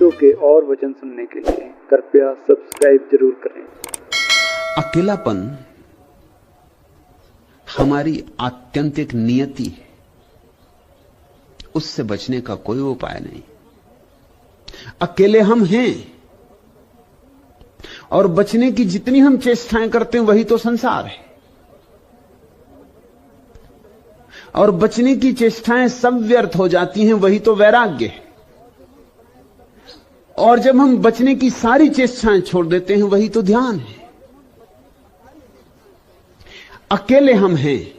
ओशो के और वचन सुनने के लिए कृपया सब्सक्राइब जरूर करें। अकेलापन हमारी आत्यंतिक नियति है, उससे बचने का कोई उपाय नहीं। अकेले हम हैं और बचने की जितनी हम चेष्टाएं करते हैं वही तो संसार है, और बचने की चेष्टाएं सब व्यर्थ हो जाती हैं, वही तो वैराग्य है। और जब हम बचने की सारी चेष्टाएं छोड़ देते हैं वही तो ध्यान है। अकेले हम हैं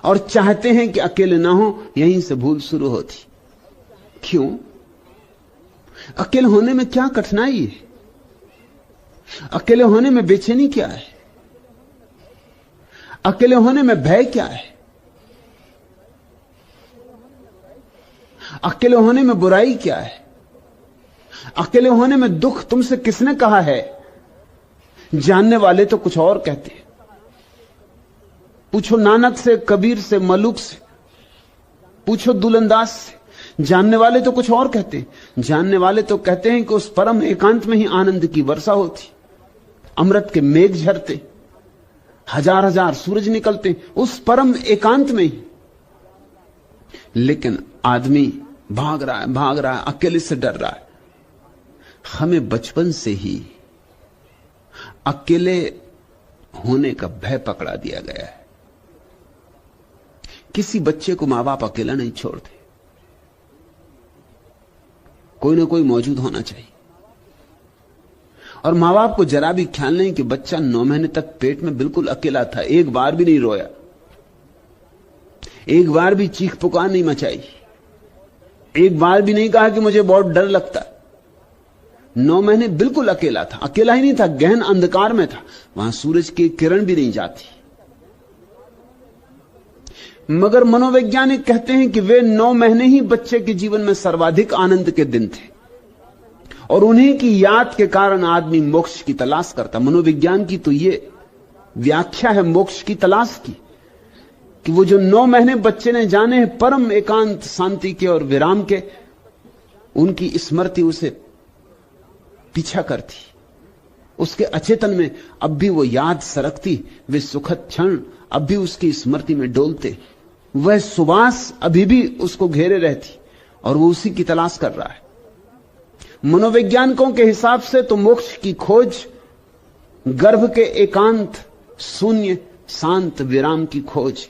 और चाहते हैं कि अकेले ना हो, यहीं से भूल शुरू होती। क्यों? अकेले होने में क्या कठिनाई है? अकेले होने में बेचैनी क्या है? अकेले होने में भय क्या है? अकेले होने में बुराई क्या है? अकेले होने में दुख तुमसे किसने कहा है? जानने वाले तो कुछ और कहते हैं। पूछो नानक से, कबीर से, मलुक से, पूछो दुलंदाज से। जानने वाले तो कुछ और कहते हैं। जानने वाले तो कहते हैं कि उस परम एकांत में ही आनंद की वर्षा होती, अमृत के मेघ झरते, हजार हजार सूरज निकलते उस परम एकांत में ही। लेकिन आदमी भाग रहा है, अकेले से डर रहा है। हमें बचपन से ही अकेले होने का भय पकड़ा दिया गया है। किसी बच्चे को मां बाप अकेला नहीं छोड़ते, कोई ना कोई मौजूद होना चाहिए। और मां बाप को जरा भी ख्याल नहीं कि बच्चा 9 महीने तक पेट में बिल्कुल अकेला था, एक बार भी नहीं रोया, एक बार भी चीख पुकार नहीं मचाई, एक बार भी नहीं कहा कि मुझे बहुत डर लगता। 9 महीने बिल्कुल अकेला था। अकेला ही नहीं था, गहन अंधकार में था, वहां सूरज की किरण भी नहीं जाती। मगर मनोवैज्ञानिक कहते हैं कि वे 9 महीने ही बच्चे के जीवन में सर्वाधिक आनंद के दिन थे, और उन्हीं की याद के कारण आदमी मोक्ष की तलाश करता। मनोविज्ञान की तो ये व्याख्या है मोक्ष की तलाश की, कि वो जो 9 महीने बच्चे ने जाने हैं परम एकांत शांति के और विराम के, उनकी स्मृति उसे पीछा करती। उसके अचेतन में अब भी वो याद सरकती, वे सुखद क्षण अब भी उसकी स्मृति में डोलते, वह सुवास अभी भी उसको घेरे रहती, और वो उसी की तलाश कर रहा है। मनोवैज्ञानिकों के हिसाब से तो मोक्ष की खोज गर्भ के एकांत, शून्य, शांत विराम की खोज।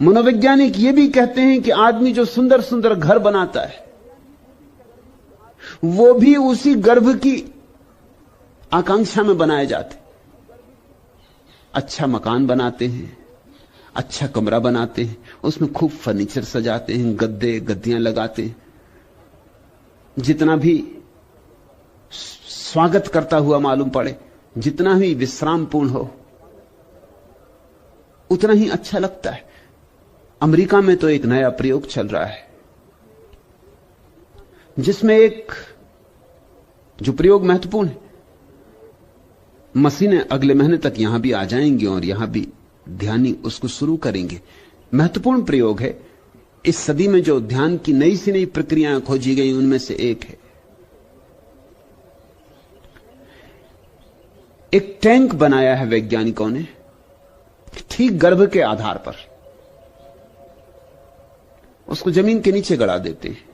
मनोवैज्ञानिक ये भी कहते हैं कि आदमी जो सुंदर सुंदर घर बनाता है वो भी उसी गर्भ की आकांक्षा में बनाए जाते। अच्छा मकान बनाते हैं, अच्छा कमरा बनाते हैं, उसमें खूब फर्नीचर सजाते हैं, गद्दे गद्दियां लगाते हैं, जितना भी स्वागत करता हुआ मालूम पड़े, जितना भी विश्रामपूर्ण हो, उतना ही अच्छा लगता है। अमेरिका में तो एक नया प्रयोग चल रहा है जिसमें एक जो प्रयोग महत्वपूर्ण है, मशीनें अगले महीने तक यहां भी आ जाएंगी और यहां भी ध्यानी उसको शुरू करेंगे। महत्वपूर्ण प्रयोग है। इस सदी में जो ध्यान की नई से नई प्रक्रियाएं खोजी गई उनमें से एक है, एक टैंक बनाया है वैज्ञानिकों ने ठीक गर्भ के आधार पर। उसको जमीन के नीचे गड़ा देते हैं,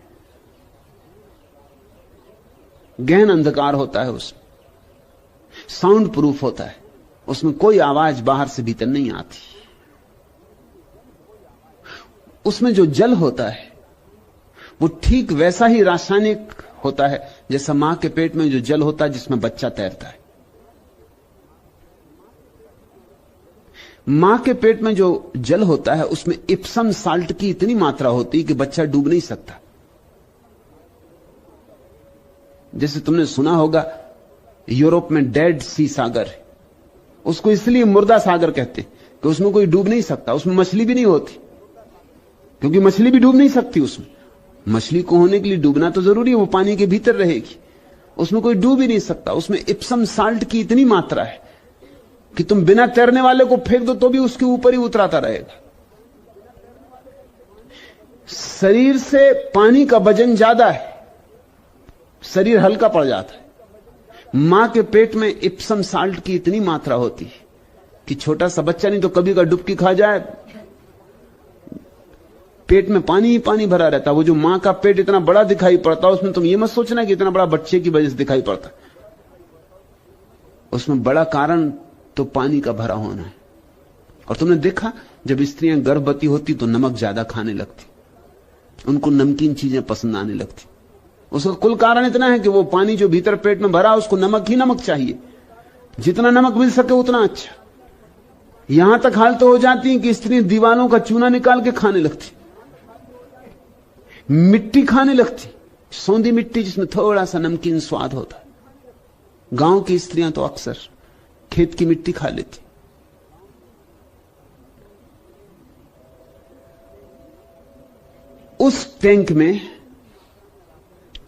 गहन अंधकार होता है, उसमें साउंड प्रूफ होता है, उसमें कोई आवाज बाहर से भीतर नहीं आती। उसमें जो जल होता है वो ठीक वैसा ही रासायनिक होता है जैसा मां के पेट में जो जल होता है जिसमें बच्चा तैरता है। मां के पेट में जो जल होता है उसमें इप्सम साल्ट की इतनी मात्रा होती है कि बच्चा डूब नहीं सकता। जैसे तुमने सुना होगा यूरोप में डेड सी सागर है, उसको इसलिए मुर्दा सागर कहते कि उसमें कोई डूब नहीं सकता, उसमें मछली भी नहीं होती, क्योंकि मछली भी डूब नहीं सकती। उसमें मछली को होने के लिए डूबना तो जरूरी है, वो पानी के भीतर रहेगी, उसमें कोई डूब ही नहीं सकता। उसमें इप्सम साल्ट की इतनी मात्रा है कि तुम बिना तैरने वाले को फेंक दो तो भी उसके ऊपर ही उतराता रहेगा। शरीर से पानी का वजन ज्यादा है, शरीर हल्का पड़ जाता है। मां के पेट में इप्सम साल्ट की इतनी मात्रा होती है कि छोटा सा बच्चा नहीं तो कभी का डुबकी खा जाए, पेट में पानी ही पानी भरा रहता। वो जो मां का पेट इतना बड़ा दिखाई पड़ता है, उसमें तुम ये मत सोचना कि इतना बड़ा बच्चे की वजह से दिखाई पड़ता, उसमें बड़ा कारण तो पानी का भरा होना है। और तुमने देखा जब स्त्रियां गर्भवती होती तो नमक ज्यादा खाने लगती, उनको नमकीन चीजें पसंद आने लगती। उसका कुल कारण इतना है कि वो पानी जो भीतर पेट में भरा उसको नमक ही नमक चाहिए, जितना नमक मिल सके उतना अच्छा। यहां तक हालत तो हो जाती है कि स्त्री दीवालों का चूना निकाल के खाने लगती, मिट्टी खाने लगती, सौंधी मिट्टी जिसमें थोड़ा सा नमकीन स्वाद होता है। गांव की स्त्रियां तो अक्सर खेत की मिट्टी खा लेती। उस टैंक में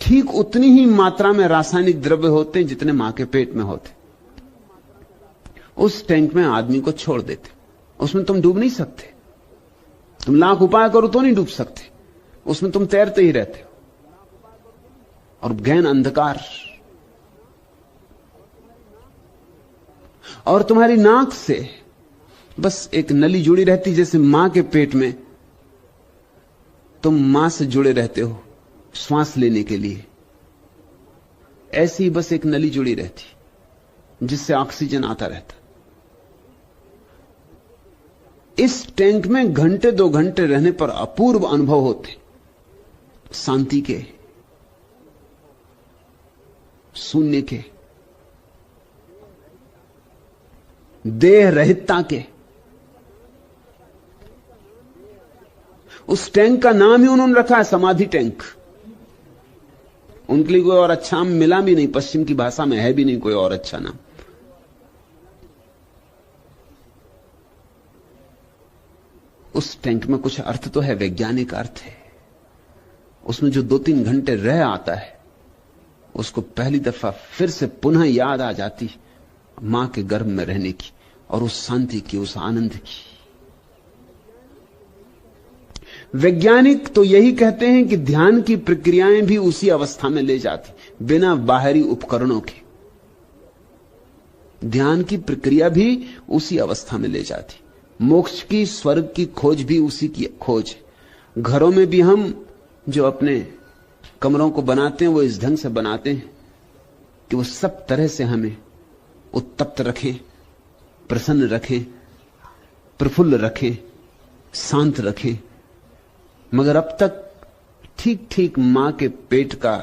ठीक उतनी ही मात्रा में रासायनिक द्रव्य होते हैं जितने मां के पेट में होते। उस टैंक में आदमी को छोड़ देते, उसमें तुम डूब नहीं सकते, तुम लाख उपाय करो तो नहीं डूब सकते, उसमें तुम तैरते ही रहते हो। और गहन अंधकार, और तुम्हारी नाक से बस एक नली जुड़ी रहती, जैसे मां के पेट में तुम मां से जुड़े रहते हो श्वास लेने के लिए, ऐसी बस एक नली जुड़ी रहती जिससे ऑक्सीजन आता रहता। इस टैंक में घंटे 2 घंटे रहने पर अपूर्व अनुभव होते, शांति के, शून्य के, देह रहितता के। उस टैंक का नाम ही उन्होंने रखा है समाधि टैंक। उनके लिए कोई और अच्छा नाम मिला भी नहीं, पश्चिम की भाषा में है भी नहीं कोई और अच्छा नाम। उस टैंक में कुछ अर्थ तो है, वैज्ञानिक अर्थ है। उसमें जो 2-3 घंटे रह आता है उसको पहली दफा फिर से पुनः याद आ जाती मां के गर्भ में रहने की, और उस शांति की, उस आनंद की। वैज्ञानिक तो यही कहते हैं कि ध्यान की प्रक्रियाएं भी उसी अवस्था में ले जाती, बिना बाहरी उपकरणों के। ध्यान की प्रक्रिया भी उसी अवस्था में ले जाती। मोक्ष की, स्वर्ग की खोज भी उसी की खोज है। घरों में भी हम जो अपने कमरों को बनाते हैं वो इस ढंग से बनाते हैं कि वो सब तरह से हमें उत्तप्त रखें, प्रसन्न रखें, प्रफुल्ल रखें, शांत रखें। मगर अब तक ठीक ठीक मां के पेट का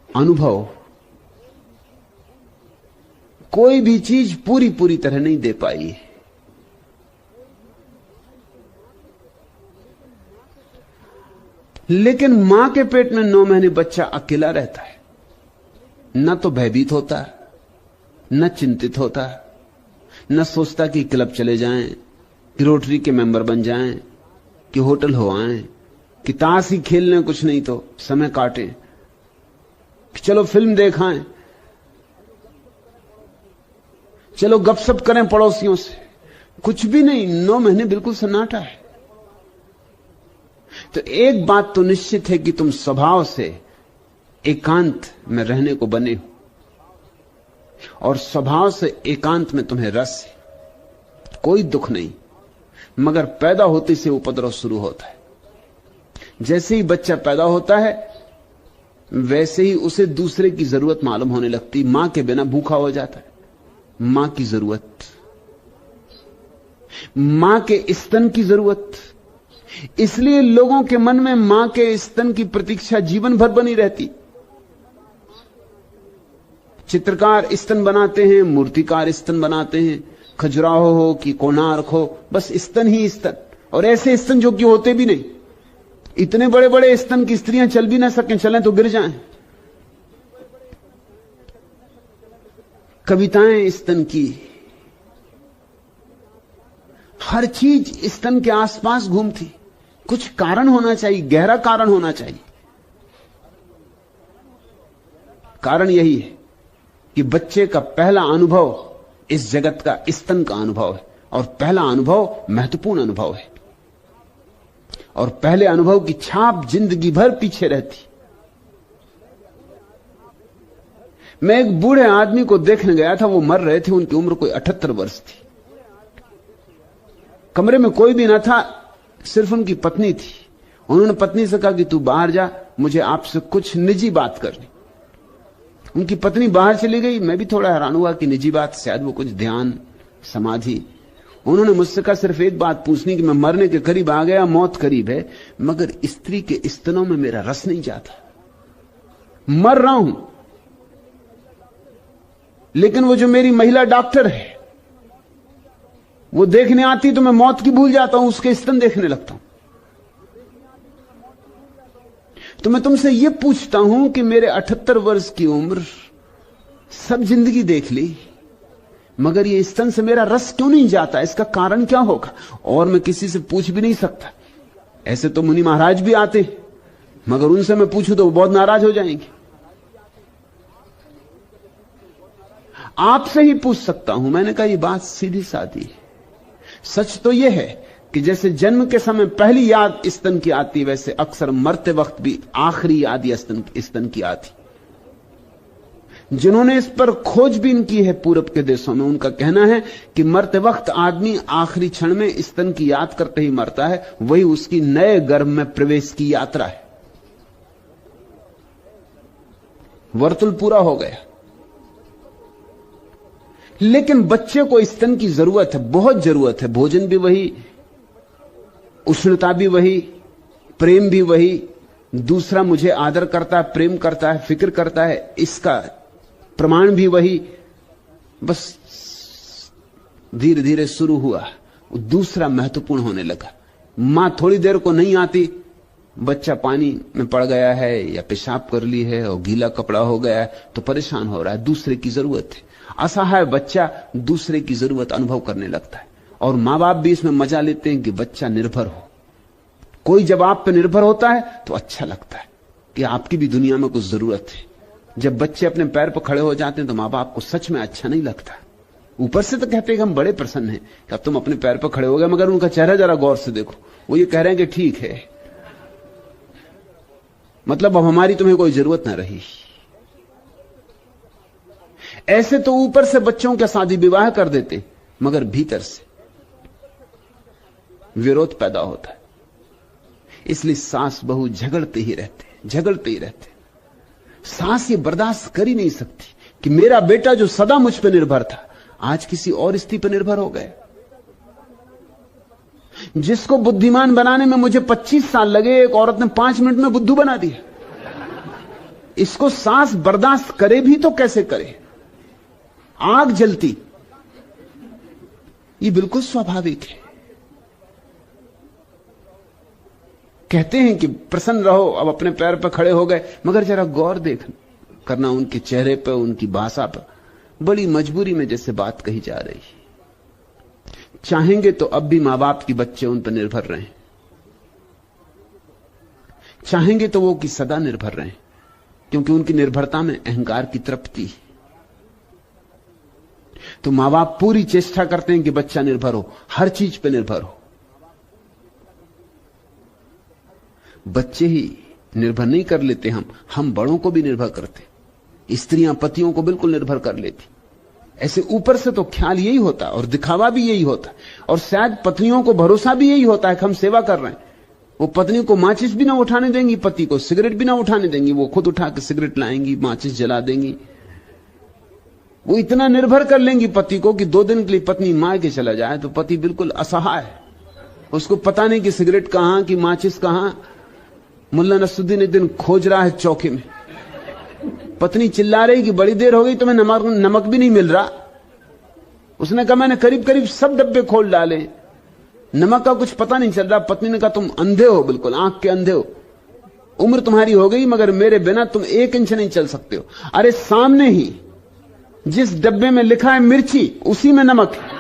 अनुभव कोई भी चीज पूरी पूरी तरह नहीं दे पाई है। लेकिन मां के पेट में 9 महीने बच्चा अकेला रहता है, न तो भयभीत होता है, न चिंतित होता है, न सोचता कि क्लब चले जाएं, कि रोटरी के मेंबर बन जाएं, कि होटल हो आएं, कि ताश ही खेल लें, कुछ नहीं तो समय काटें, कि चलो फिल्म देखाएं, चलो गपशप करें पड़ोसियों से। कुछ भी नहीं, 9 महीने बिल्कुल सन्नाटा है। तो एक बात तो निश्चित है कि तुम स्वभाव से एकांत में रहने को बने हो, और स्वभाव से एकांत में तुम्हें रस है, कोई दुख नहीं। मगर पैदा होते से उपद्रव शुरू होता है। जैसे ही बच्चा पैदा होता है वैसे ही उसे दूसरे की जरूरत मालूम होने लगती। मां के बिना भूखा हो जाता है, मां की जरूरत, मां के स्तन की जरूरत। इसलिए लोगों के मन में मां के स्तन की प्रतीक्षा जीवन भर बनी रहती। चित्रकार स्तन बनाते हैं, मूर्तिकार स्तन बनाते हैं, खजुराहो हो कि कोणार्क हो, बस स्तन ही स्तन। और ऐसे स्तन जो कि होते भी नहीं। इतने बड़े बड़े स्तन की स्त्रियां चल भी ना सकें, चलें तो गिर जाएं। कविताएं स्तन की, हर चीज स्तन के आसपास घूमती। कुछ कारण होना चाहिए, गहरा कारण होना चाहिए। कारण यही है कि बच्चे का पहला अनुभव इस जगत का स्तन का अनुभव है, और पहला अनुभव महत्वपूर्ण अनुभव है। और पहले अनुभव की छाप जिंदगी भर पीछे रहती। मैं एक बूढ़े आदमी को देखने गया था, वो मर रहे थे, उनकी उम्र कोई 78 वर्ष थी। कमरे में कोई भी ना था, सिर्फ उनकी पत्नी थी। उन्होंने पत्नी से कहा कि तू बाहर जा, मुझे आपसे कुछ निजी बात करनी। उनकी पत्नी बाहर चली गई। मैं भी थोड़ा हैरान हुआ कि निजी बात, शायद वो कुछ ध्यान समाधि। उन्होंने मुझसे कहा सिर्फ एक बात पूछनी कि मैं मरने के करीब आ गया, मौत करीब है, मगर स्त्री के स्तनों में मेरा रस नहीं जाता। मर रहा हूं, लेकिन वो जो मेरी महिला डॉक्टर है वो देखने आती तो मैं मौत की भूल जाता हूं, उसके स्तन देखने लगता हूं। तो मैं तुमसे यह पूछता हूं कि मेरे 78 वर्ष की उम्र, सब जिंदगी देख ली, मगर ये स्तन से मेरा रस क्यों नहीं जाता? इसका कारण क्या होगा? और मैं किसी से पूछ भी नहीं सकता। ऐसे तो मुनि महाराज भी आते, मगर उनसे मैं पूछूं तो वो बहुत नाराज हो जाएंगे। आपसे ही पूछ सकता हूं। मैंने कहा ये बात सीधी सादी है। सच तो यह है कि जैसे जन्म के समय पहली याद स्तन की आती, वैसे अक्सर मरते वक्त भी आखिरी याद स्तन की आती। जिन्होंने इस पर खोजबीन की है पूरब के देशों में, उनका कहना है कि मरते वक्त आदमी आखिरी क्षण में स्तन की याद करते ही मरता है। वही उसकी नए गर्भ में प्रवेश की यात्रा है। वर्तुल पूरा हो गया। लेकिन बच्चे को स्तन की जरूरत है, बहुत जरूरत है। भोजन भी वही, उष्णता भी वही, प्रेम भी वही। दूसरा मुझे आदर करता है, प्रेम करता है, फिक्र करता है, इसका प्रमाण भी वही। बस धीरे धीरे शुरू हुआ, दूसरा महत्वपूर्ण होने लगा। मां थोड़ी देर को नहीं आती, बच्चा पानी में पड़ गया है या पेशाब कर ली है और गीला कपड़ा हो गया है तो परेशान हो रहा है, दूसरे की जरूरत है। असहाय बच्चा दूसरे की जरूरत अनुभव करने लगता है। और मां बाप भी इसमें मजा लेते हैं कि बच्चा निर्भर हो। कोई जब आप पे निर्भर होता है तो अच्छा लगता है कि आपकी भी दुनिया में कुछ जरूरत है। जब बच्चे अपने पैर पर खड़े हो जाते हैं तो मां बाप को सच में अच्छा नहीं लगता। ऊपर से तो कहते हैं कि हम बड़े प्रसन्न हैं कि अब तुम अपने पैर पर खड़े हो गए, मगर उनका चेहरा जरा गौर से देखो, वो ये कह रहे हैं कि ठीक है, मतलब अब हमारी तुम्हें कोई जरूरत ना रही। ऐसे तो ऊपर से बच्चों के शादी विवाह कर देते, मगर भीतर से विरोध पैदा होता है। इसलिए सास बहू झगड़ते ही रहते। सास ये बर्दाश्त कर ही नहीं सकती कि मेरा बेटा जो सदा मुझ पर निर्भर था आज किसी और स्त्री पर निर्भर हो गए। जिसको बुद्धिमान बनाने में मुझे 25 साल लगे, एक औरत ने 5 मिनट में बुद्धू बना दिया। इसको सास बर्दाश्त करे भी तो कैसे करे? आग जलती, ये बिल्कुल स्वाभाविक है। कहते हैं कि प्रसन्न रहो, अब अपने पैर पर खड़े हो गए, मगर जरा गौर करना उनके चेहरे पर, उनकी भाषा पर, बड़ी मजबूरी में जैसे बात कही जा रही है। चाहेंगे तो अब भी मां बाप की बच्चे उन पर निर्भर रहें, चाहेंगे तो वो कि सदा निर्भर रहें, क्योंकि उनकी निर्भरता में अहंकार की तृप्ति है। तो मां बाप पूरी चेष्टा करते हैं कि बच्चा निर्भर हो, हर चीज पे निर्भर हो। बच्चे ही निर्भर नहीं कर लेते, हम बड़ों को भी निर्भर करते। स्त्रियां पतियों को बिल्कुल निर्भर कर लेती। ऐसे ऊपर से तो ख्याल यही होता और दिखावा भी यही होता, और शायद पत्नियों को भरोसा भी यही होता है कि हम सेवा कर रहे हैं। वो पत्नी को माचिस भी ना उठाने देंगी, पति को सिगरेट भी ना उठाने देंगी, वो खुद उठा के सिगरेट लाएंगी, माचिस जला देंगी। वो इतना निर्भर कर लेंगी पति को कि 2 दिन के लिए पत्नी मार के चला जाए तो पति बिल्कुल असहाय, उसको पता नहीं कि सिगरेट कहां कि माचिस कहां। मुल्ला नसरुद्दीन एक दिन खोज रहा है चौके में, पत्नी चिल्ला रही कि बड़ी देर हो गई, तुम्हें नमक भी नहीं मिल रहा। उसने कहा मैंने करीब करीब सब डब्बे खोल डाले, नमक का कुछ पता नहीं चल रहा। पत्नी ने कहा तुम अंधे हो, बिल्कुल आंख के अंधे हो, उम्र तुम्हारी हो गई मगर मेरे बिना तुम 1 इंच नहीं चल सकते हो। अरे सामने ही जिस डब्बे में लिखा है मिर्ची, उसी में नमक है।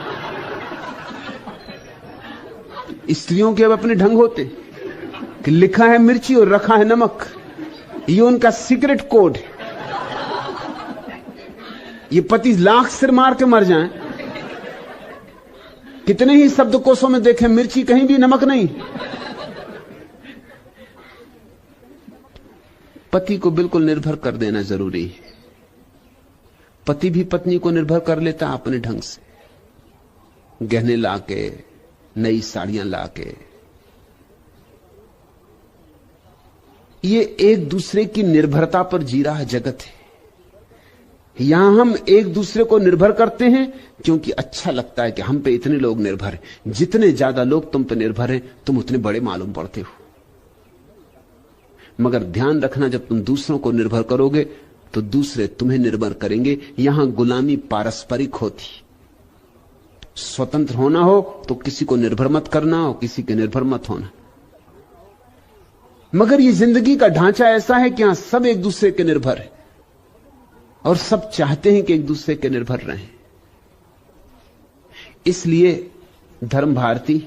स्त्रियों के अब अपने ढंग होते कि लिखा है मिर्ची और रखा है नमक, ये उनका सीक्रेट कोड है। ये पति लाख सिर मार के मर जाएं, कितने ही शब्दकोशों में देखें मिर्ची, कहीं भी नमक नहीं। पति को बिल्कुल निर्भर कर देना जरूरी है। पति भी पत्नी को निर्भर कर लेता अपने ढंग से, गहने लाके, नई साड़ियां लाके। ये एक दूसरे की निर्भरता पर जी रहा जगत है। यहां हम एक दूसरे को निर्भर करते हैं क्योंकि अच्छा लगता है कि हम पे इतने लोग निर्भर हैं। जितने ज्यादा लोग तुम पे निर्भर हैं, तुम उतने बड़े मालूम पड़ते हो। मगर ध्यान रखना, जब तुम दूसरों को निर्भर करोगे तो दूसरे तुम्हें निर्भर करेंगे। यहां गुलामी पारस्परिक होती। स्वतंत्र होना हो तो किसी को निर्भर मत करना, हो किसी के निर्भर मत होना। मगर ये जिंदगी का ढांचा ऐसा है कि यहां सब एक दूसरे के निर्भर है और सब चाहते हैं कि एक दूसरे के निर्भर रहें। इसलिए धर्म भारती,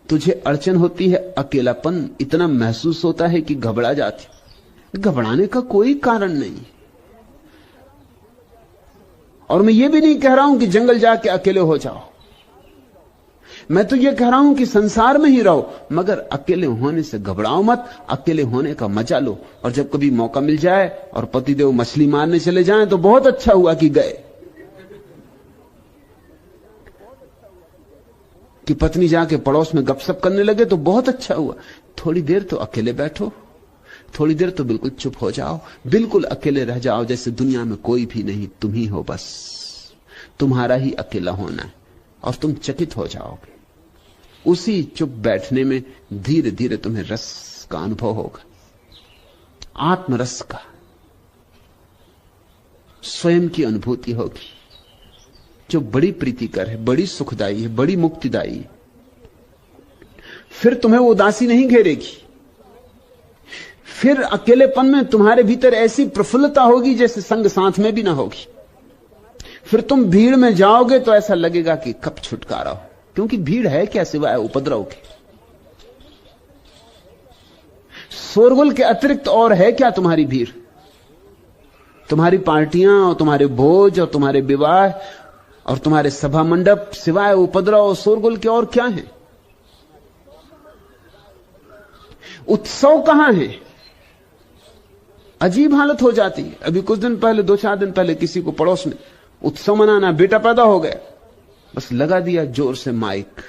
तुझे अड़चन होती है, अकेलापन इतना महसूस होता है कि घबरा जाती। घबराने का कोई कारण नहीं। और मैं ये भी नहीं कह रहा हूं कि जंगल जाके अकेले हो जाओ। मैं तो ये कह रहा हूं कि संसार में ही रहो, मगर अकेले होने से घबराओ मत। अकेले होने का मजा लो। और जब कभी मौका मिल जाए और पतिदेव मछली मारने चले जाएं तो बहुत अच्छा हुआ कि गए। कि पत्नी जाके पड़ोस में गपशप करने लगे तो बहुत अच्छा हुआ। थोड़ी देर तो अकेले बैठो, थोड़ी देर तो बिल्कुल चुप हो जाओ, बिल्कुल अकेले रह जाओ, जैसे दुनिया में कोई भी नहीं, तुम ही हो बस। तुम्हारा ही अकेला होना है और तुम चकित हो जाओगे। उसी चुप बैठने में धीरे धीरे तुम्हें रस का अनुभव होगा, आत्मरस का, स्वयं की अनुभूति होगी, जो बड़ी प्रीतिकर है, बड़ी सुखदायी है, बड़ी मुक्तिदायी है। फिर तुम्हें वो उदासी नहीं घेरेगी। फिर अकेलेपन में तुम्हारे भीतर ऐसी प्रफुल्लता होगी जैसे संग साथ में भी ना होगी। फिर तुम भीड़ में जाओगे तो ऐसा लगेगा कि कब छुटकारा हो, क्योंकि भीड़ है क्या सिवाय उपद्रव के। शोरगुल के अतिरिक्त और है क्या तुम्हारी भीड़? तुम्हारी पार्टियां और तुम्हारे भोज और तुम्हारे विवाह और तुम्हारे सभा मंडप सिवाय उपद्रव और शोरगुल के और क्या है? उत्सव कहां है? अजीब हालत हो जाती है। अभी कुछ दिन पहले, 2-4 दिन पहले, किसी को पड़ोस में उत्सव मनाना, बेटा पैदा हो गया, बस लगा दिया जोर से माइक,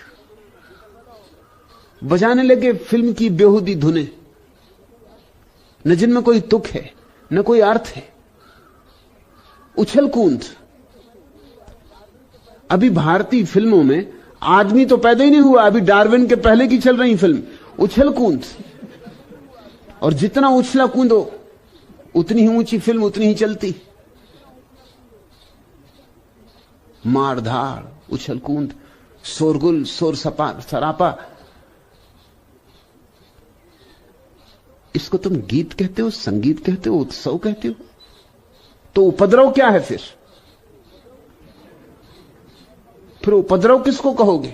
बजाने लगे फिल्म की बेहूदी धुनें, न जिनमें कोई तुक है न कोई अर्थ है, उछल कूद। अभी भारतीय फिल्मों में आदमी तो पैदा ही नहीं हुआ, अभी डार्विन के पहले की चल रही फिल्म, उछल कूद। और जितना उछला कूदो उतनी ही ऊंची फिल्म उतनी ही चलती। मार धाड़, उछल कूद, शोरगुल, शोर सरापा। इसको तुम गीत कहते हो, संगीत कहते हो, उत्सव कहते हो? तो उपद्रव क्या है फिर? उपद्रव किसको कहोगे?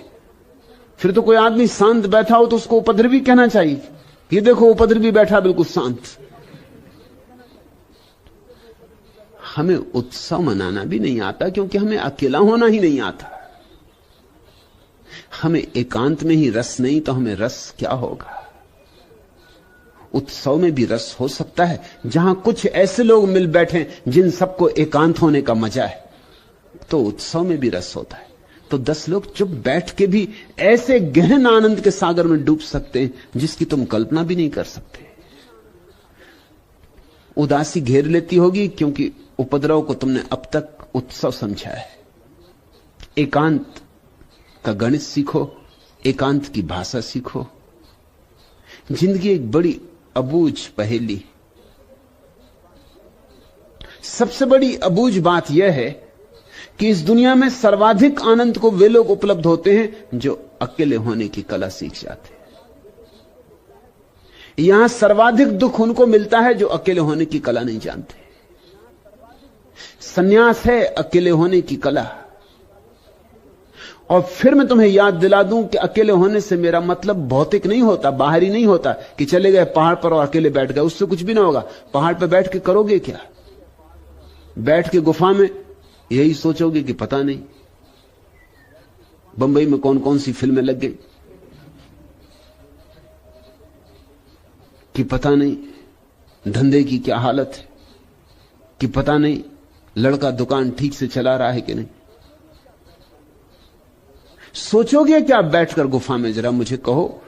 फिर तो कोई आदमी शांत बैठा हो तो उसको उपद्रवी कहना चाहिए। ये देखो उपद्रवी बैठा बिल्कुल शांत। हमें उत्सव मनाना भी नहीं आता क्योंकि हमें अकेला होना ही नहीं आता। हमें एकांत में ही रस नहीं तो हमें रस क्या होगा? उत्सव में भी रस हो सकता है जहां कुछ ऐसे लोग मिल बैठे जिन सबको एकांत होने का मजा है, तो उत्सव में भी रस होता है। तो 10 लोग चुप बैठ के भी ऐसे गहन आनंद के सागर में डूब सकते हैं जिसकी तुम कल्पना भी नहीं कर सकते। उदासी घेर लेती होगी क्योंकि उपद्रव को तुमने अब तक उत्सव समझा है। एकांत का गणित सीखो, एकांत की भाषा सीखो। जिंदगी एक बड़ी अबूझ पहेली। सबसे बड़ी अबूझ बात यह है कि इस दुनिया में सर्वाधिक आनंद को वे लोग उपलब्ध होते हैं जो अकेले होने की कला सीख जाते हैं। यहां सर्वाधिक दुख उनको मिलता है जो अकेले होने की कला नहीं जानते। सन्यास है अकेले होने की कला। और फिर मैं तुम्हें याद दिला दूं कि अकेले होने से मेरा मतलब भौतिक नहीं होता, बाहरी नहीं होता कि चले गए पहाड़ पर और अकेले बैठ गए, उससे कुछ भी ना होगा। पहाड़ पर बैठ के करोगे क्या? बैठ के गुफा में यही सोचोगे कि पता नहीं बंबई में कौन कौन सी फिल्में लग गई, कि पता नहीं धंधे की क्या हालत है कि पता नहीं लड़का दुकान ठीक से चला रहा है कि नहीं। सोचोगे क्या बैठकर गुफा में? जरा मुझे कहो,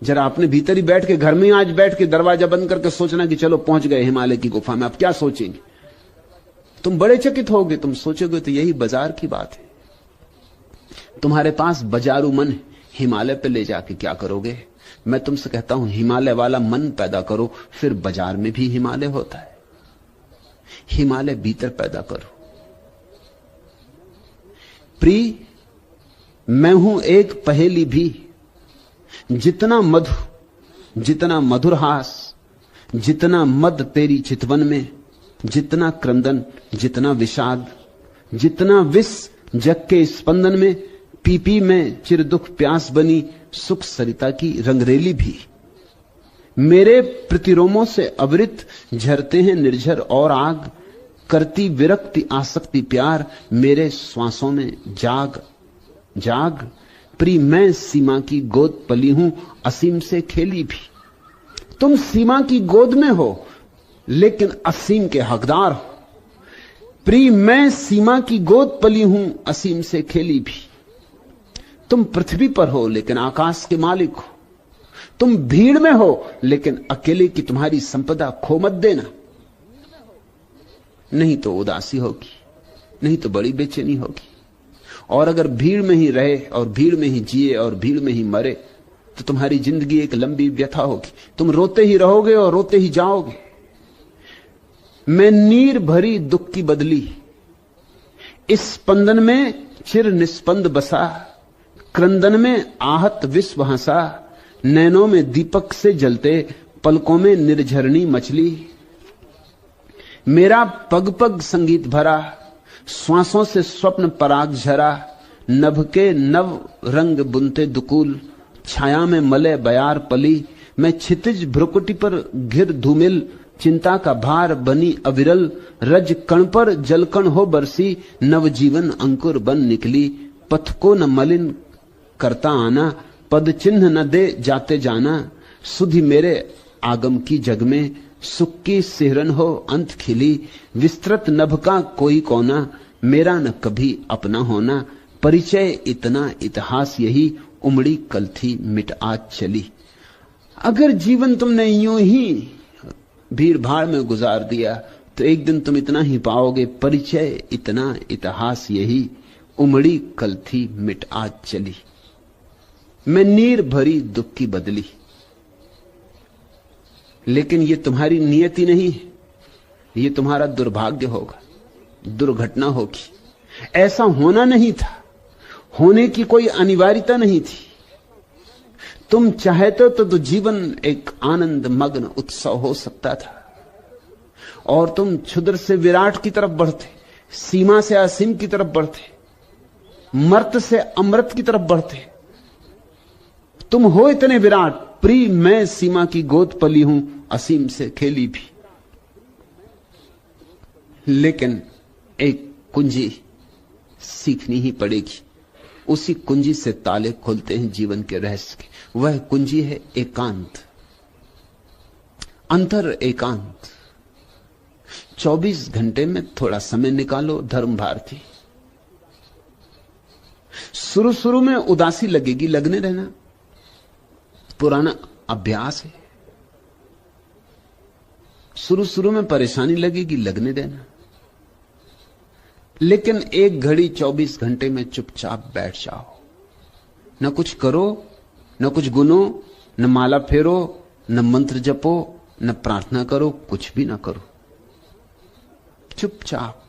जरा अपने भीतर ही बैठ के, घर में आज बैठ के दरवाजा बंद करके सोचना कि चलो पहुंच गए हिमालय की गुफा में। अब क्या सोचेंगे? तुम बड़े चकित होगे। तुम सोचोगे तो यही बाजार की बात है। तुम्हारे पास बाजारू मन है, हिमालय पे ले जाके क्या करोगे? मैं तुमसे कहता हूं हिमालय वाला मन पैदा करो, फिर बाजार में भी हिमालय होता है। हिमालय भीतर पैदा करो। प्रिय, मैं हूं एक पहेली भी, जितना मधु, जितना मधुर हास, जितना मद तेरी चितवन में, जितना क्रंदन, जितना विषाद, जितना विष जग के स्पंदन में, पीपी में चिर दुख प्यास बनी सुख सरिता की रंगरेली भी। मेरे प्रतिरोमों से अवृत झरते हैं निर्झर और आग, करती विरक्ति आसक्ति प्यार मेरे श्वासों में जाग जाग। प्रिय, मैं सीमा की गोद पली हूं, असीम से खेली भी। तुम सीमा की गोद में हो लेकिन असीम के हकदार हो। प्रिय, मैं सीमा की गोद पली हूं, असीम से खेली भी। तुम पृथ्वी पर हो लेकिन आकाश के मालिक हो। तुम भीड़ में हो लेकिन अकेले की तुम्हारी संपदा खो मत देना, नहीं तो उदासी होगी, नहीं तो बड़ी बेचैनी होगी। और अगर भीड़ में ही रहे और भीड़ में ही जिए और भीड़ में ही मरे तो तुम्हारी जिंदगी एक लंबी व्यथा होगी। तुम रोते ही रहोगे और रोते ही जाओगे। मैं नीर भरी दुख की बदली, इस स्पंदन में चिर निस्पंद बसा, क्रंदन में आहत विश्व हंसा, नैनों में दीपक से जलते, पलकों में निर्झरणी मछली। मेरा पग पग संगीत भरा, श्वासों से स्वप्न पराग झरा, नभ के नव रंग बुनते दुकूल, छाया में मले बयार पली। मैं क्षितिज भ्रुकुटी पर घिर धूमिल, चिंता का भार बनी अविरल, रज कण पर जलकण हो बरसी, नवजीवन अंकुर बन निकली। पथ को न मलिन करता आना, पद चिन्ह न दे जाते जाना, सुधि मेरे आगम की जग में, सुख की सिहरन हो अंत खिली। विस्तृत नभ का कोई कोना, मेरा न कभी अपना होना, परिचय इतना इतिहास यही, उमड़ी कल थी मिट आज चली। अगर जीवन तुमने यूं ही भीड़ भाड़ में गुजार दिया तो एक दिन तुम इतना ही पाओगे, परिचय इतना इतिहास यही, उमड़ी कल थी मिट आज चली। मैं नीर भरी दुख की बदली, लेकिन ये तुम्हारी नियति नहीं है, ये तुम्हारा दुर्भाग्य होगा, दुर्घटना होगी। ऐसा होना नहीं था, होने की कोई अनिवार्यता नहीं थी। तुम चाहते तो जीवन एक आनंद मग्न उत्सव हो सकता था और तुम क्षुद्र से विराट की तरफ बढ़ते, सीमा से असीम की तरफ बढ़ते, मर्त से अमृत की तरफ बढ़ते। तुम हो इतने विराट। प्रिय, मैं सीमा की गोद पली हूं, असीम से खेली भी। लेकिन एक कुंजी सीखनी ही पड़ेगी। उसी कुंजी से ताले खुलते हैं जीवन के रहस्य के। वह कुंजी है एकांत, अंतर एकांत। 24 घंटे में थोड़ा समय निकालो धर्म भारती। शुरू शुरू में उदासी लगेगी, लगने रहना, पुराना अभ्यास है। शुरू शुरू में परेशानी लगेगी, लगने देना। लेकिन एक घड़ी 24 घंटे में चुपचाप बैठ जाओ, न कुछ करो, न कुछ गुनो, न माला फेरो, न मंत्र जपो, न प्रार्थना करो, कुछ भी ना करो, चुपचाप।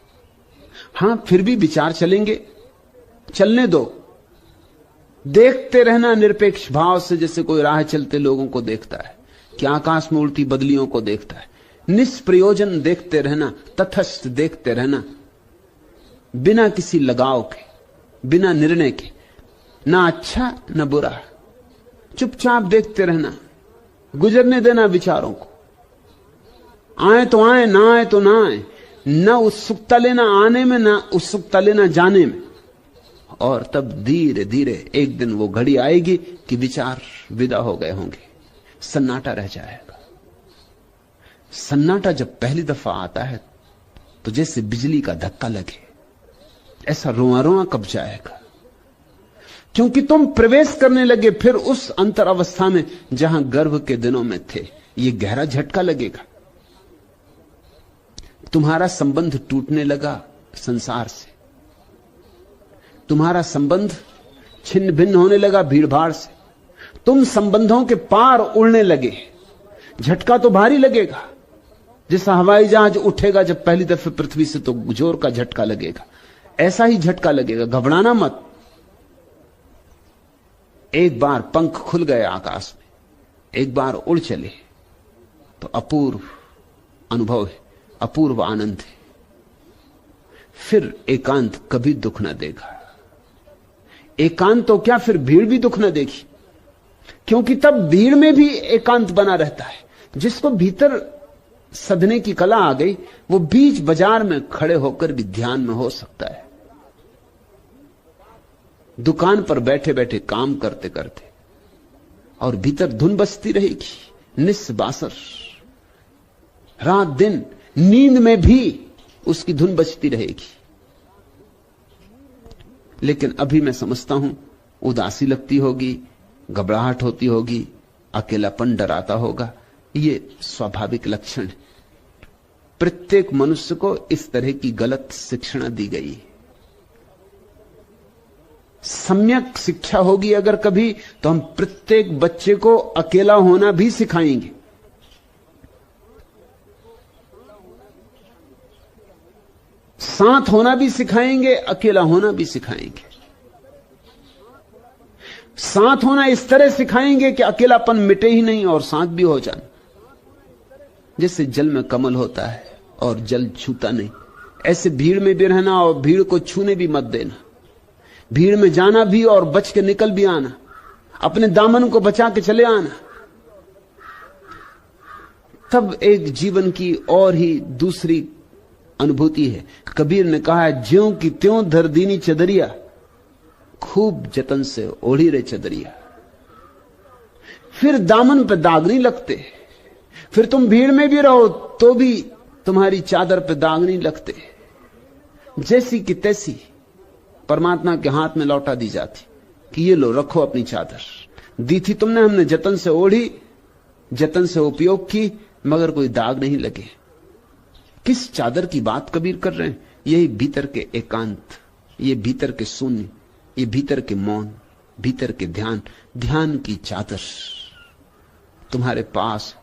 हां, फिर भी विचार चलेंगे, चलने दो। देखते रहना निरपेक्ष भाव से, जैसे कोई राह चलते लोगों को देखता है कि आकाश में उड़ती बदलियों को देखता है। निष्प्रयोजन देखते रहना, तटस्थ देखते रहना, बिना किसी लगाव के, बिना निर्णय के, ना अच्छा ना बुरा, चुपचाप देखते रहना, गुजरने देना विचारों को। आए तो आए, ना आए तो ना आए, ना उत्सुकता लेना आने में, ना उत्सुकता लेना जाने में। और तब धीरे धीरे एक दिन वो घड़ी आएगी कि विचार विदा हो गए होंगे, सन्नाटा रह जाएगा। सन्नाटा जब पहली दफा आता है तो जैसे बिजली का धक्का लगे, ऐसा रोआ रोआ कब जाएगा, क्योंकि तुम प्रवेश करने लगे फिर उस अंतर अवस्था में जहां गर्भ के दिनों में थे। यह गहरा झटका लगेगा। तुम्हारा संबंध टूटने लगा संसार से, तुम्हारा संबंध छिन्न भिन्न होने लगा भीड़ भाड़ से, तुम संबंधों के पार उड़ने लगे। झटका तो भारी लगेगा, जैसा हवाई जहाज उठेगा जब पहली दफे पृथ्वी से, तो जोर का झटका लगेगा। ऐसा ही झटका लगेगा, घबराना मत। एक बार पंख खुल गए आकाश में, एक बार उड़ चले तो अपूर्व अनुभव है, अपूर्व आनंद है। फिर एकांत कभी दुख न देगा। एकांत तो क्या, फिर भीड़ भी दुख न देगी, क्योंकि तब भीड़ में भी एकांत बना रहता है। जिसको भीतर सधने की कला आ गई, वो बीच बाजार में खड़े होकर भी ध्यान में हो सकता है, दुकान पर बैठे बैठे काम करते करते, और भीतर धुन बजती रहेगी निस्बासर, रात दिन नींद में भी उसकी धुन बजती रहेगी। लेकिन अभी मैं समझता हूं उदासी लगती होगी, घबराहट होती होगी, अकेलापन डराता होगा। ये स्वाभाविक लक्षण है। प्रत्येक मनुष्य को इस तरह की गलत शिक्षण दी गई है। सम्यक शिक्षा होगी अगर कभी, तो हम प्रत्येक बच्चे को अकेला होना भी सिखाएंगे। साथ होना भी सिखाएंगे, अकेला होना भी सिखाएंगे। साथ होना इस तरह सिखाएंगे कि अकेलापन मिटे ही नहीं और साथ भी हो जाना। जैसे जल में कमल होता है और जल छूता नहीं, ऐसे भीड़ में भी रहना और भीड़ को छूने भी मत देना। भीड़ में जाना भी और बच के निकल भी आना, अपने दामन को बचा के चले आना। तब एक जीवन की और ही दूसरी अनुभूति है। कबीर ने कहा है, ज्यों की त्यों धर दीनी चदरिया, खूब जतन से ओढ़ी रे चदरिया। फिर दामन पे दाग नहीं लगते, फिर तुम भीड़ में भी रहो तो भी तुम्हारी चादर पे दाग नहीं लगते। जैसी की तैसी परमात्मा के हाथ में लौटा दी जाती कि ये लो, रखो अपनी चादर। दी थी तुमने, हमने जतन से ओढ़ी, जतन से उपयोग की, मगर कोई दाग नहीं लगे। किस चादर की बात कबीर कर रहे हैं? यही भीतर के एकांत, ये भीतर के शून्य, ये भीतर के मौन, भीतर के ध्यान। ध्यान की चादर तुम्हारे पास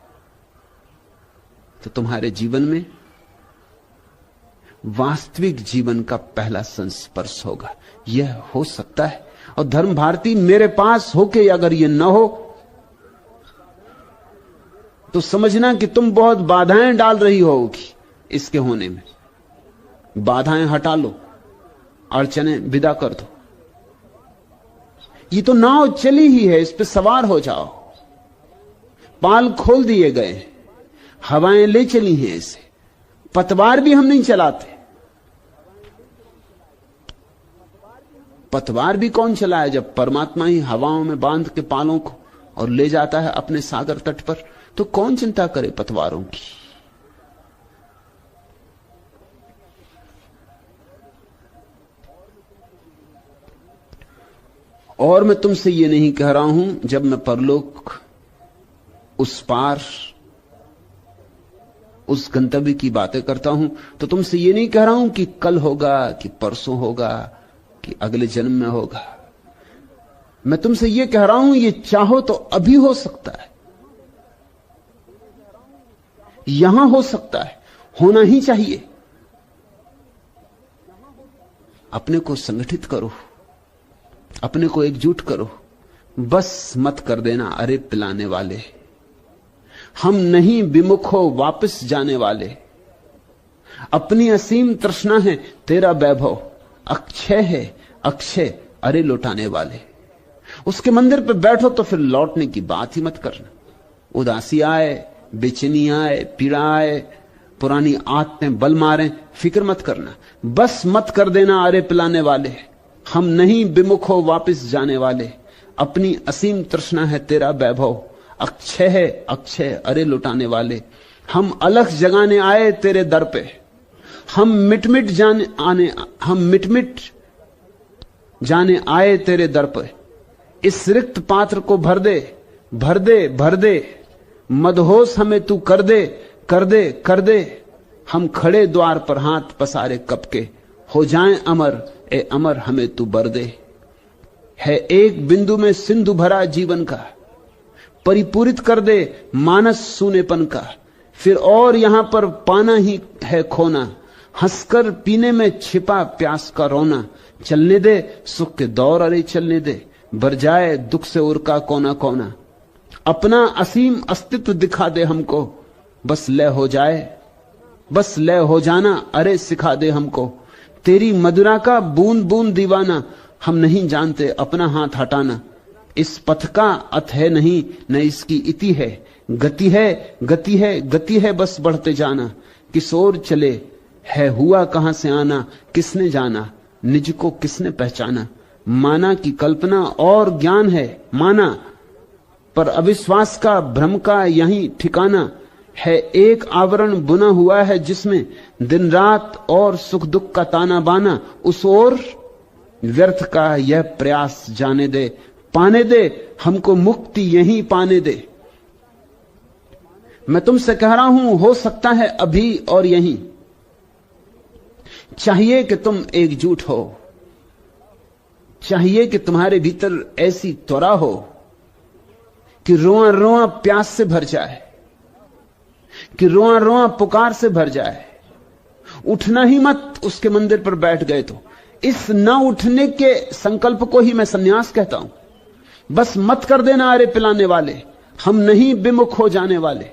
तो तुम्हारे जीवन में वास्तविक जीवन का पहला संस्पर्श होगा। यह हो सकता है। और धर्म भारती मेरे पास होके अगर यह न हो तो समझना कि तुम बहुत बाधाएं डाल रही होगी इसके होने में। बाधाएं हटा लो, अड़चने विदा कर दो। ये तो नाव चली ही है, इस पे सवार हो जाओ। पाल खोल दिए गए, हवाएं ले चली हैं इसे। पतवार भी हम नहीं चलाते। पतवार भी कौन चलाए जब परमात्मा ही हवाओं में बांध के पालों को और ले जाता है अपने सागर तट पर। तो कौन चिंता करे पतवारों की। और मैं तुमसे ये नहीं कह रहा हूं, जब मैं परलोक उस पार उस गंतव्य की बातें करता हूं, तो तुमसे ये नहीं कह रहा हूं कि कल होगा, कि परसों होगा, कि अगले जन्म में होगा। मैं तुमसे ये कह रहा हूं, ये चाहो तो अभी हो सकता है, यहां हो सकता है, होना ही चाहिए। अपने को संगठित करो, अपने को एकजुट करो। बस मत कर देना अरे पिलाने वाले, हम नहीं विमुख हो वापस जाने वाले। अपनी असीम तृष्णा है तेरा वैभव, अक्षय है अक्षय अरे लौटाने वाले। उसके मंदिर पे बैठो तो फिर लौटने की बात ही मत करना। उदासी आए, बेचैनी आए, पीड़ा आए, पुरानी आदतें बल मारें, फिक्र मत करना। बस मत कर देना अरे पिलाने वाले, हम नहीं विमुख हो वापस जाने वाले। अपनी असीम तृष्णा है तेरा वैभव, अक्षय है अक्षय अरे लुटाने वाले। हम अलख जगाने आए तेरे दर पे, हम मिट मिट जाने आए तेरे दर पे। इस रिक्त पात्र को भर दे, भर दे, भर दे, मदहोश हमें तू कर दे, कर दे, कर दे। हम खड़े द्वार पर हाथ पसारे कब के, हो जाएं अमर, ए अमर हमें तू बर दे। है एक बिंदु में सिंधु भरा जीवन का, परिपूरित कर दे मानस सूनेपन का। फिर और यहां पर पाना ही है खोना, हंसकर पीने में छिपा प्यास का रोना। चलने दे सुख के दौर, अरे चलने दे, भर जाए दुख से उरका कोना कोना। अपना असीम अस्तित्व दिखा दे हमको, बस लय हो जाए, बस लय हो जाना, अरे सिखा दे हमको। तेरी मधुरा का बूंद बूंद दीवाना, हम नहीं जानते अपना हाथ हटाना। इस पथ का अथ है नहीं, न इसकी इति है, गति है, गति है, गति है, बस बढ़ते जाना। किस ओर चले है हुआ कहां से आना, किसने जाना निज को किसने पहचाना। माना की कल्पना और ज्ञान है माना, पर अविश्वास का भ्रम का यही ठिकाना है। एक आवरण बुना हुआ है जिसमें दिन रात और सुख दुख का ताना बाना। उस ओर व्यर्थ का यह प्रयास जाने दे, पाने दे हमको मुक्ति यहीं पाने दे। मैं तुमसे कह रहा हूं, हो सकता है अभी और यहीं। चाहिए कि तुम एकजुट हो, चाहिए कि तुम्हारे भीतर ऐसी त्वरा हो कि रोआ रोआ प्यास से भर जाए, कि रोआ रोआ पुकार से भर जाए। उठना ही मत उसके मंदिर पर बैठ गए तो। इस न उठने के संकल्प को ही मैं संन्यास कहता हूं। बस मत कर देना अरे पिलाने वाले, हम नहीं विमुख हो जाने वाले।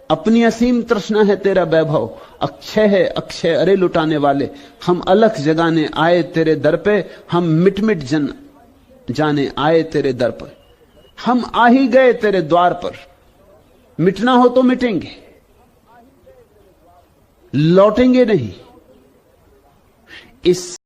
अपनी असीम तृष्णा है तेरा वैभव, अक्षय है अक्षय अरे लुटाने वाले। हम अलख जगाने आए तेरे दर पे, हम मिट मिट जाने आए तेरे दर पर। हम आ ही गए तेरे द्वार पर, मिटना हो तो मिटेंगे, लौटेंगे नहीं। इस